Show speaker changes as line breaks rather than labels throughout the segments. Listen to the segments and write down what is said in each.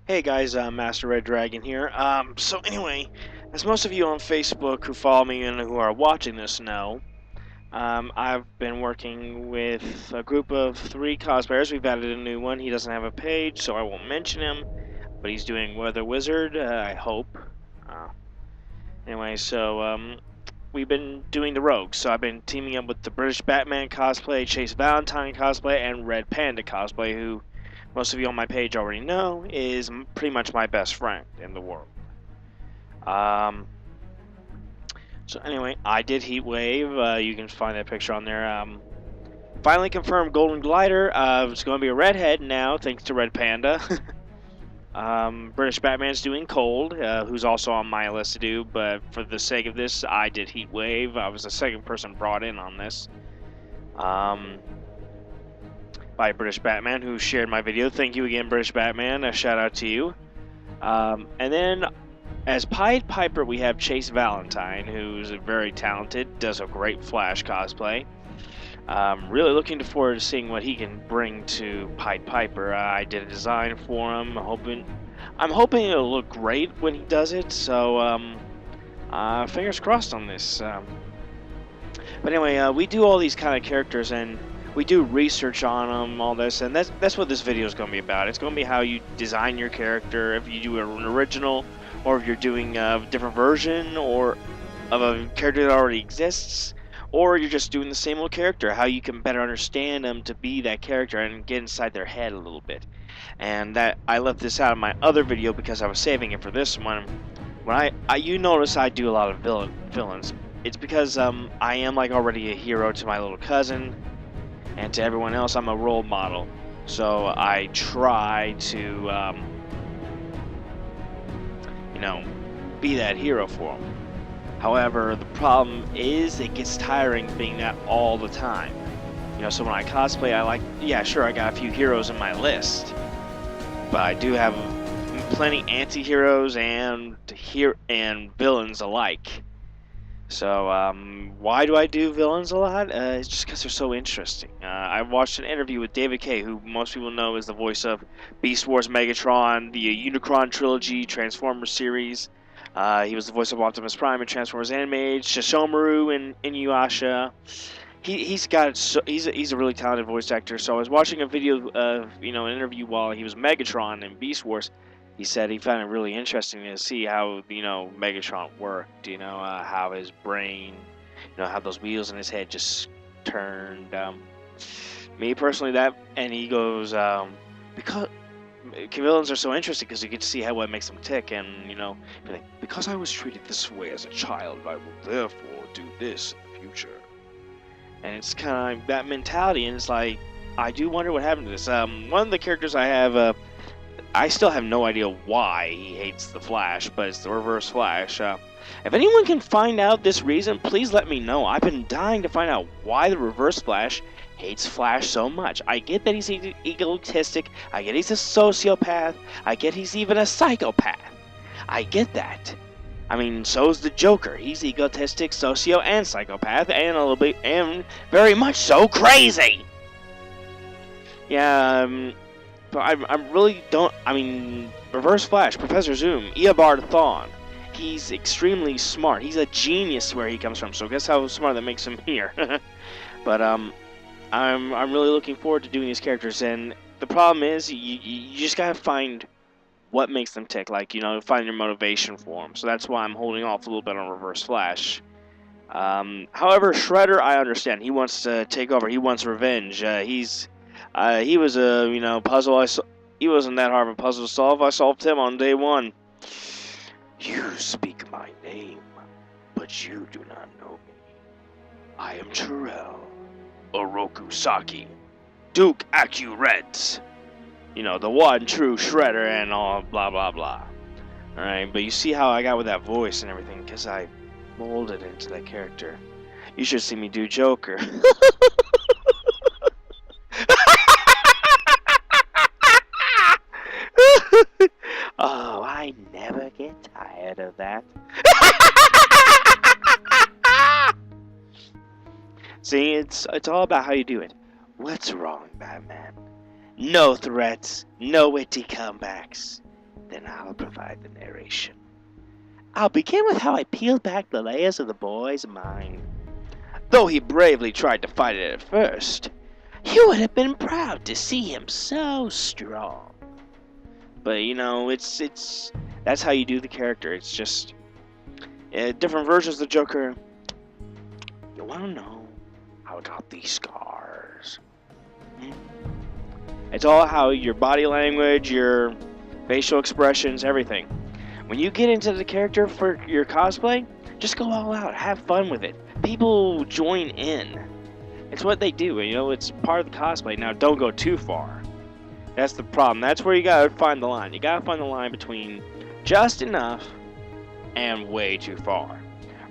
Hey guys, Master Red Dragon here. So anyway, as most of you on Facebook who follow me and who are watching this know, I've been working with a group of 3 cosplayers. We've added a new one. He doesn't have a page, so I won't mention him, but he's doing Weather Wizard, I hope. Uh, anyway, we've been doing the rogues. So I've been teaming up with the British Batman cosplay, Chase Valentine cosplay, and Red Panda cosplay, who most of you on my page already know is pretty much my best friend in the world. Um, so anyway, I did Heatwave. You can find that picture on there. Finally confirmed Golden Glider. It's going to be a redhead now, thanks to Red Panda. British Batman's doing Cold, who's also on my list to do, but for the sake of this, I did Heatwave. I was the second person brought in on this. By British Batman, who shared my video. Thank you again, British Batman. A shout out to you. And then, as Pied Piper, we have Chase Valentine, who's very talented, does a great Flash cosplay. Really looking forward to seeing what he can bring to Pied Piper. I did a design for him. I'm hoping it'll look great when he does it. So, fingers crossed on this. But anyway, we do all these kind of characters, and we do research on them, all this, and that's what this video is going to be about. It's going to be how you design your character, if you do an original, or if you're doing a different version, or of a character that already exists, or you're just doing the same old character, how you can better understand them to be that character and get inside their head a little bit. And that I left this out of my other video because I was saving it for this one. When you notice I do a lot of villains. It's because I am like already a hero to my little cousin, and to everyone else I'm a role model. So I try to, be that hero for them. However, the problem is it gets tiring being that all the time. So when I cosplay, I got a few heroes in my list, but I do have plenty anti-heroes and villains alike. So, why do I do villains a lot? It's just because they're so interesting. I watched an interview with David Kaye, who most people know is the voice of Beast Wars Megatron, the Unicron trilogy, Transformers series. He was the voice of Optimus Prime in Transformers Animated, Shishomaru in Inuyasha. He's a really talented voice actor. So I was watching a video of an interview while he was Megatron in Beast Wars. He said he found it really interesting to see how Megatron worked. How his brain, how those wheels in his head just turned. Me personally, and he goes because villains are so interesting because you get to see what makes them tick, and because I was treated this way as a child, I will therefore do this in the future. And it's kind of that mentality, and it's like I do wonder what happened to this. One of the characters I have. I still have no idea why he hates the Flash, but it's the Reverse Flash. If anyone can find out this reason, please let me know. I've been dying to find out why the Reverse Flash hates Flash so much. I get that he's egotistic. I get he's a sociopath. I get he's even a psychopath. I get that. I mean, so's the Joker. He's egotistic, socio, and psychopath, and a little bit, and very much so crazy. Yeah, but I really don't. I mean, Reverse Flash, Professor Zoom, Eobard Thawne. He's extremely smart. He's a genius where he comes from. So guess how smart that makes him here. But I'm really looking forward to doing these characters. And the problem is, you just gotta find what makes them tick. Find your motivation for them. So that's why I'm holding off a little bit on Reverse Flash. However, Shredder, I understand. He wants to take over. He wants revenge. He was a puzzle. He wasn't that hard of a puzzle to solve. I solved him on day one. You speak my name, but you do not know me. I am Terrell Oroku Saki, Duke Acu-Reds. The one true Shredder and all blah blah blah. Alright, but you see how I got with that voice and everything, because I molded into that character. You should see me do Joker. Oh, I never get tired of that. See, it's all about how you do it. What's wrong, Batman? No threats, no witty comebacks. then I'll provide the narration. I'll begin with how I peeled back the layers of the boy's mind. Though he bravely tried to fight it at first, you would have been proud to see him so strong. But you know, it's that's how you do the character. It's just different versions of the Joker. You want to know how I got these scars? It's all how your body language, your facial expressions, everything. When you get into the character for your cosplay, just go all out, have fun with it. People join in. It's what they do, you know, it's part of the cosplay. Now, don't go too far. That's the problem. That's where you gotta find the line. You gotta find the line between just enough and way too far.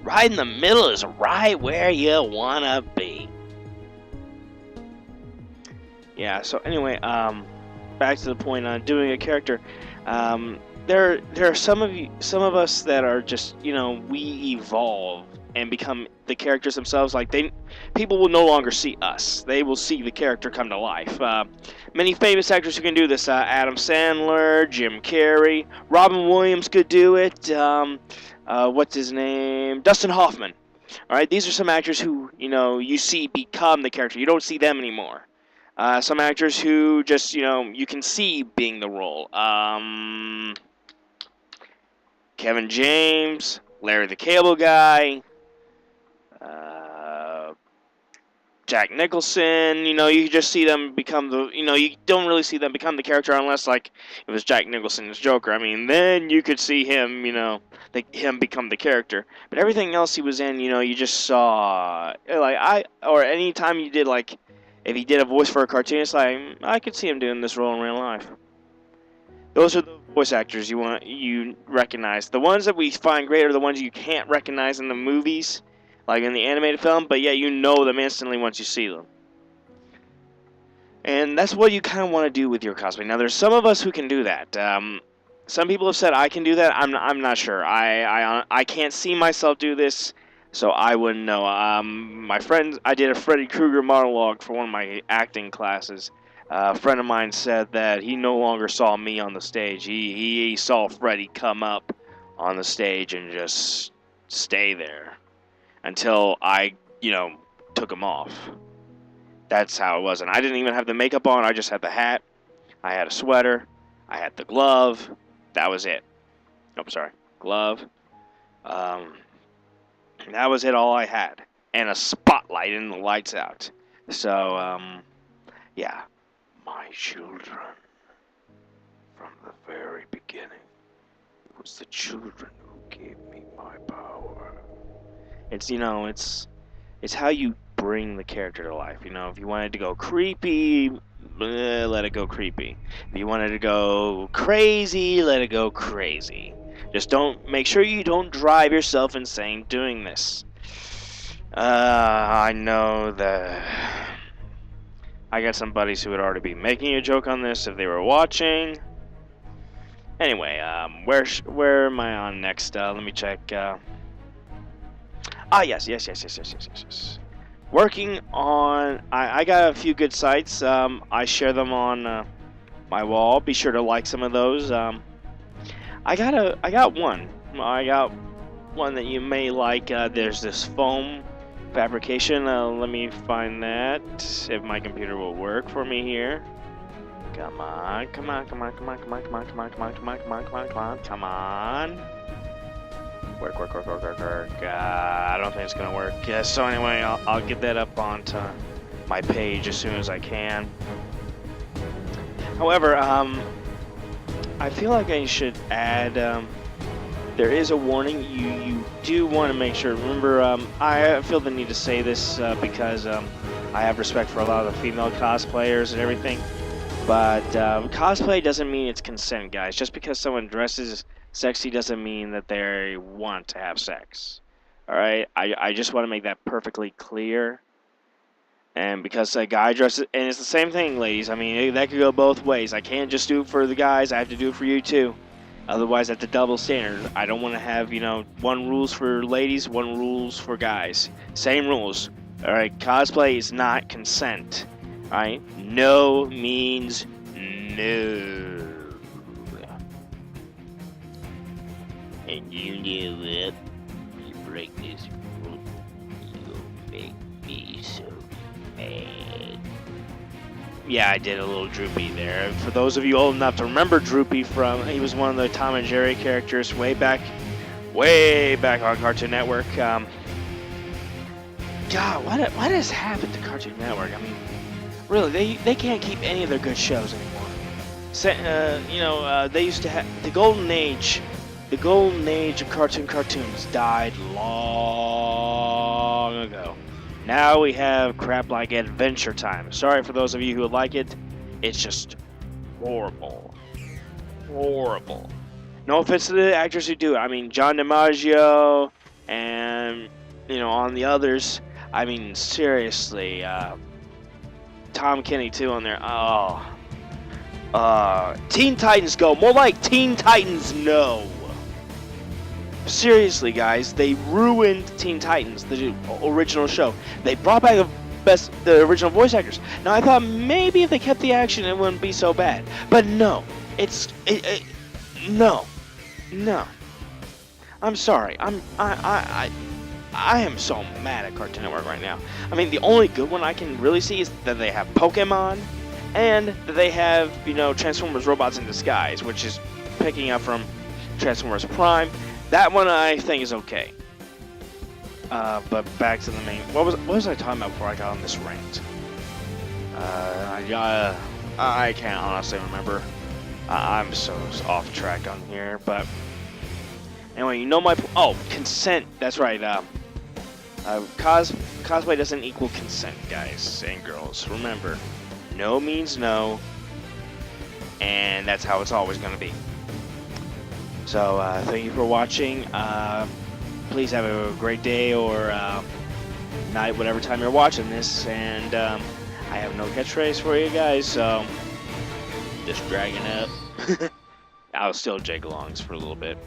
Right in the middle is right where you wanna be. Yeah, so anyway, back to the point on doing a character. There are some of us that are just, you know, we evolve and become the characters themselves. Like people will no longer see us; they will see the character come to life. Many famous actors who can do this: Adam Sandler, Jim Carrey, Robin Williams could do it. What's his name? Dustin Hoffman. All right, these are some actors who, you know, you see become the character. You don't see them anymore. Some actors who just, you know, you can see being the role. Kevin James, Larry the Cable Guy, Jack Nicholson. You know, you just see them become the, you know, you don't really see them become the character unless, like, it was Jack Nicholson's Joker. I mean, then you could see him, you know, him become the character. But everything else he was in, you know, you just saw, like, or any time you did, like, if he did a voice for a cartoon, it's like, I could see him doing this role in real life. Those are the voice actors you recognize. The ones that we find great are the ones you can't recognize in the movies, like in the animated film, but yeah, you know them instantly once you see them. And that's what you kind of want to do with your cosplay. Now, there's some of us who can do that. Some people have said I can do that. I'm not sure. I can't see myself do this, so I wouldn't know. My friend, I did a Freddy Krueger monologue for one of my acting classes. A friend of mine said that he no longer saw me on the stage. He saw Freddy come up on the stage and just stay there until I, you know, took him off. That's how it was. And I didn't even have the makeup on. I just had the hat. I had a sweater. I had the glove. That was it. Oh, sorry. Glove. That was it, all I had. And a spotlight and the lights out. So, yeah. My children, from the very beginning, it was the children who gave me my power. It's, you know, it's how you bring the character to life. You know, if you wanted to go creepy, let it go creepy. If you wanted to go crazy, let it go crazy. Just make sure you don't drive yourself insane doing this. I know that I got some buddies who would already be making a joke on this if they were watching. Anyway, where am I on next? Let me check. Yes. Working on. I got a few good sites. I share them on my wall. Be sure to like some of those. I got one. I got one that you may like. There's this foam fabrication. Let me find that. If my computer will work for me here. Come on. Work. I don't think it's gonna work. Yeah, so anyway, I'll get that up onto my page as soon as I can. However, I feel like I should add, there is a warning. You do want to make sure. Remember, I feel the need to say this because I have respect for a lot of the female cosplayers and everything. But cosplay doesn't mean it's consent, guys. Just because someone dresses sexy doesn't mean that they want to have sex. Alright? I just want to make that perfectly clear. And because a guy dresses... And it's the same thing, ladies. I mean, that could go both ways. I can't just do it for the guys. I have to do it for you, too. Otherwise, that's a double standard. I don't want to have, you know, one rules for ladies, one rules for guys. Same rules. Alright? Cosplay is not consent. Alright? No means no.
And you know what? You break this rule, you'll make me so mad.
Yeah, I did a little Droopy there. For those of you old enough to remember Droopy he was one of the Tom and Jerry characters way back on Cartoon Network. God, what has happened to Cartoon Network? I mean, really, they can't keep any of their good shows anymore. They used to have the golden age. The golden age of cartoons died long ago. Now we have crap like Adventure Time. Sorry for those of you who like it. It's just horrible. Horrible. No offense to the actors who do it. I mean, John DiMaggio and, on the others. I mean, seriously. Tom Kenny, too, on there. Oh. Teen Titans Go. More like Teen Titans No. Seriously, guys, they ruined Teen Titans, the original show. They brought back the original voice actors. Now, I thought maybe if they kept the action, it wouldn't be so bad. But no, no. I'm sorry. I am so mad at Cartoon Network right now. I mean, the only good one I can really see is that they have Pokemon, and that they have, Transformers Robots in Disguise, which is picking up from Transformers Prime. That one I think is okay. But back to the main. What was I talking about before I got on this rant? I can't honestly remember. I'm so off track on here, but anyway, consent. That's right. Cosplay doesn't equal consent, guys and girls. Remember, no means no, and that's how it's always going to be. So, thank you for watching. Please have a great day or night, whatever time you're watching this. And I have no catchphrase for you guys, so just dragging up. I'll still jig alongs for a little bit.